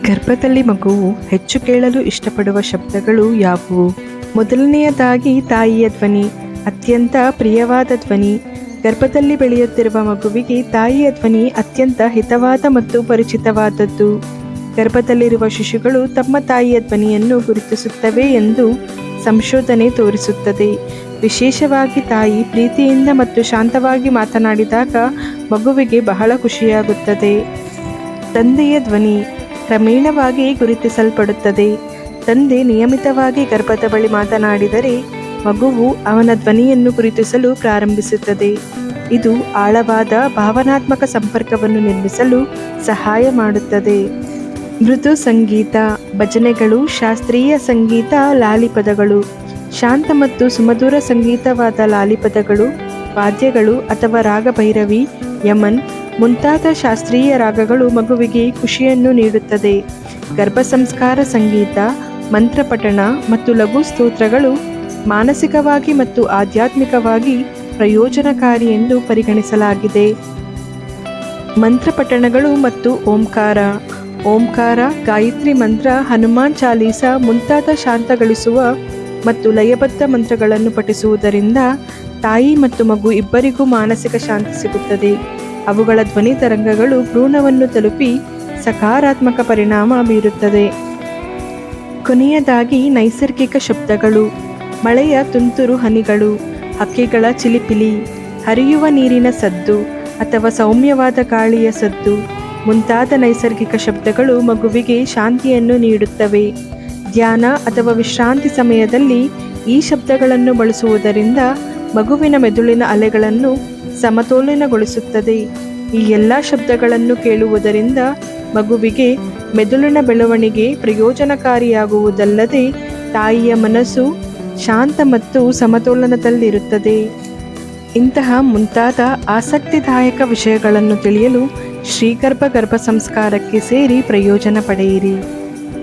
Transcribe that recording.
ಗರ್ಭದಲ್ಲಿ ಮಗುವು ಹೆಚ್ಚು ಕೇಳಲು ಇಷ್ಟಪಡುವ ಶಬ್ದಗಳು ಯಾವುವು? ಮೊದಲನೆಯದಾಗಿ ತಾಯಿಯ ಧ್ವನಿ, ಅತ್ಯಂತ ಪ್ರಿಯವಾದ ಧ್ವನಿ. ಗರ್ಭದಲ್ಲಿ ಬೆಳೆಯುತ್ತಿರುವ ಮಗುವಿಗೆ ತಾಯಿಯ ಧ್ವನಿ ಅತ್ಯಂತ ಹಿತವಾದ ಮತ್ತು ಪರಿಚಿತವಾದದ್ದು. ಗರ್ಭದಲ್ಲಿರುವ ಶಿಶುಗಳು ತಮ್ಮ ತಾಯಿಯ ಧ್ವನಿಯನ್ನು ಗುರುತಿಸುತ್ತವೆ ಎಂದು ಸಂಶೋಧನೆ ತೋರಿಸುತ್ತದೆ. ವಿಶೇಷವಾಗಿ ತಾಯಿ ಪ್ರೀತಿಯಿಂದ ಮತ್ತು ಶಾಂತವಾಗಿ ಮಾತನಾಡಿದಾಗ ಮಗುವಿಗೆ ಬಹಳ ಖುಷಿಯಾಗುತ್ತದೆ. ತಂದೆಯ ಧ್ವನಿ ಕ್ರಮೇಣವಾಗಿ ಗುರುತಿಸಲ್ಪಡುತ್ತದೆ. ತಂದೆ ನಿಯಮಿತವಾಗಿ ಗರ್ಭದ ಬಳಿ ಮಾತನಾಡಿದರೆ ಮಗುವು ಅವನ ಧ್ವನಿಯನ್ನು ಗುರುತಿಸಲು ಪ್ರಾರಂಭಿಸುತ್ತದೆ. ಇದು ಆಳವಾದ ಭಾವನಾತ್ಮಕ ಸಂಪರ್ಕವನ್ನು ನಿರ್ಮಿಸಲು ಸಹಾಯ ಮಾಡುತ್ತದೆ. ಮೃದು ಸಂಗೀತ, ಭಜನೆಗಳು, ಶಾಸ್ತ್ರೀಯ ಸಂಗೀತ, ಲಾಲಿಪದಗಳು. ಶಾಂತ ಮತ್ತು ಸುಮಧುರ ಸಂಗೀತವಾದ ಲಾಲಿಪದಗಳು, ವಾದ್ಯಗಳು ಅಥವಾ ರಾಗಭೈರವಿ, ಯಮನ್ ಮುಂತಾದ ಶಾಸ್ತ್ರೀಯ ರಾಗಗಳು ಮಗುವಿಗೆ ಖುಷಿಯನ್ನು ನೀಡುತ್ತದೆ. ಗರ್ಭ ಸಂಸ್ಕಾರ ಸಂಗೀತ, ಮಂತ್ರಪಠಣ ಮತ್ತು ಲಘು ಸ್ತೋತ್ರಗಳು ಮಾನಸಿಕವಾಗಿ ಮತ್ತು ಆಧ್ಯಾತ್ಮಿಕವಾಗಿ ಪ್ರಯೋಜನಕಾರಿ ಎಂದು ಪರಿಗಣಿಸಲಾಗಿದೆ. ಮಂತ್ರಪಠಣಗಳು ಮತ್ತು ಓಂಕಾರ, ಗಾಯತ್ರಿ ಮಂತ್ರ, ಹನುಮಾನ್ ಚಾಲೀಸ ಮುಂತಾದ ಶಾಂತಗೊಳಿಸುವ ಮತ್ತು ಲಯಬದ್ಧ ಮಂತ್ರಗಳನ್ನು ಪಠಿಸುವುದರಿಂದ ತಾಯಿ ಮತ್ತು ಮಗು ಇಬ್ಬರಿಗೂ ಮಾನಸಿಕ ಶಾಂತಿ ಸಿಗುತ್ತದೆ. ಅವುಗಳ ಧ್ವನಿ ತರಂಗಗಳು ಭ್ರೂಣವನ್ನು ತಲುಪಿ ಸಕಾರಾತ್ಮಕ ಪರಿಣಾಮ ಬೀರುತ್ತದೆ. ಕೊನೆಯದಾಗಿ ನೈಸರ್ಗಿಕ ಶಬ್ದಗಳು. ಮಳೆಯ ತುಂತುರು ಹನಿಗಳು, ಹಕ್ಕಿಗಳ ಚಿಲಿಪಿಲಿ, ಹರಿಯುವ ನೀರಿನ ಸದ್ದು ಅಥವಾ ಸೌಮ್ಯವಾದ ಗಾಳಿಯ ಸದ್ದು ಮುಂತಾದ ನೈಸರ್ಗಿಕ ಶಬ್ದಗಳು ಮಗುವಿಗೆ ಶಾಂತಿಯನ್ನು ನೀಡುತ್ತವೆ. ಧ್ಯಾನ ಅಥವಾ ವಿಶ್ರಾಂತಿ ಸಮಯದಲ್ಲಿ ಈ ಶಬ್ದಗಳನ್ನು ಬಳಸುವುದರಿಂದ ಮಗುವಿನ ಮೆದುಳಿನ ಅಲೆಗಳನ್ನು ಸಮತೋಲನಗೊಳಿಸುತ್ತದೆ. ಈ ಎಲ್ಲ ಶಬ್ದಗಳನ್ನು ಕೇಳುವುದರಿಂದ ಮಗುವಿಗೆ ಮೆದುಳಿನ ಬೆಳವಣಿಗೆ ಪ್ರಯೋಜನಕಾರಿಯಾಗುವುದಲ್ಲದೆ ತಾಯಿಯ ಮನಸ್ಸು ಶಾಂತ ಮತ್ತು ಸಮತೋಲನದಲ್ಲಿರುತ್ತದೆ. ಇಂತಹ ಮುಂತಾದ ಆಸಕ್ತಿದಾಯಕ ವಿಷಯಗಳನ್ನು ತಿಳಿಯಲು ಶ್ರೀಗರ್ಭ ಗರ್ಭ ಸಂಸ್ಕಾರಕ್ಕೆ ಸೇರಿ ಪ್ರಯೋಜನ ಪಡೆಯಿರಿ.